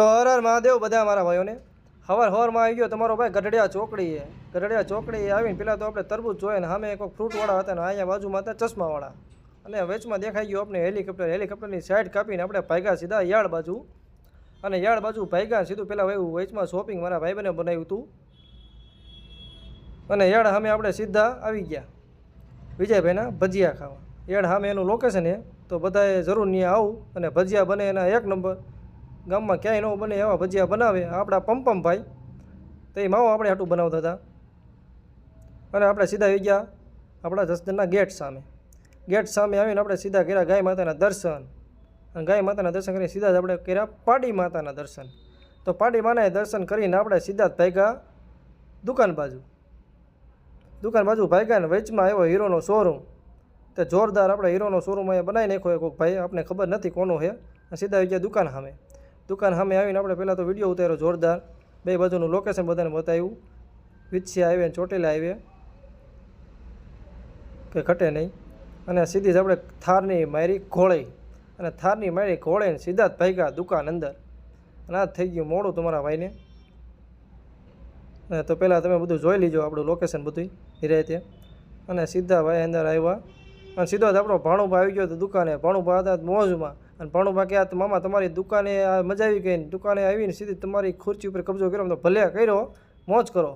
તો હર હર મહાદેવ બધા મારા ભાઈઓને હવારમાં આવી ગયો તમારો ભાઈ ગઢડિયા ચોકડીએ. ગઢડિયા ચોકડીએ આવીને પહેલાં તો આપણે તરબૂચ જોઈએ ને સામે કોઈ ફ્રૂટવાળા હતા ને અહીંયા બાજુમાં હતા ચશ્માવાળા અને વેચમાં દેખાઈ ગયું આપણે હેલિકોપ્ટરની સાઈડ કાપીને આપણે ભાગ્યા સીધા યાળ બાજુ અને યાળ બાજુ ભાગ્યા સીધું પહેલાં એવું વેચમાં શોપિંગ મારા ભાઈબંધે બનાવ્યું હતું અને યાળ સામે આપણે સીધા આવી ગયા વિજયભાઈના ભજીયા ખાવા. યાળ સામે એનું લોકેશન છે તો બધાએ જરૂર ત્યાં આવું અને ભજીયા બને એના એક નંબર. ગામમાં ક્યાંય ન બને એવા ભજીયા બનાવે આપણા પંપમભાઈ. તો એ માવો આપણે હાટું બનાવતા હતા અને આપણે સીધા આવી ગયા આપણા જસદણના ગેટ સામે આવીને આપણે સીધા કર્યા ગાય માતાના દર્શન અને ગાય માતાના દર્શન કરીને સીધા જ આપણે કર્યા પાડી માતાના દર્શન. તો પાડી માના દર્શન કરીને આપણે સીધા જ ભાગ્યા દુકાન બાજુ ભાગ્યા ને વચમાં આવ્યો હીરોનો શોરૂમ. તો જોરદાર આપણે હીરોનો શોરૂમ અહીંયા બનાવી નાખ્યો કોઈક ભાઈ, આપણે ખબર નથી કોનો છે. સીધા આવી ગયા દુકાન સામે આવીને આપણે પહેલાં તો વિડીયો ઉતાર્યો જોરદાર, બે બાજુનું લોકેશન બધાને બતાવ્યું. વિછિયા આવે ને ચોટીલા આવે કે ઘટે નહીં અને સીધી જ આપણે થારની મારી ઘોળે સીધા જ ભાગ્યા દુકાન અંદર. અને આ થઈ ગયું મોડું તમારા ભાઈને. તો પહેલાં તમે બધું જોઈ લીજો આપણું લોકેશન બધું હિરાયતે. અને સીધા ભાઈ અંદર આવ્યા અને સીધો જ આપણો ભાણુભા આવી ગયો હતો દુકાને. ભાણુભા હતા મોજમાં અને ભાણુભા કહ્યા તો મામા તમારી દુકાને મજા આવી ગઈ. દુકાને આવીને સીધી તમારી ખુરશી ઉપર કબજો કર્યો. તો ભલે કર્યો, મોજ કરો.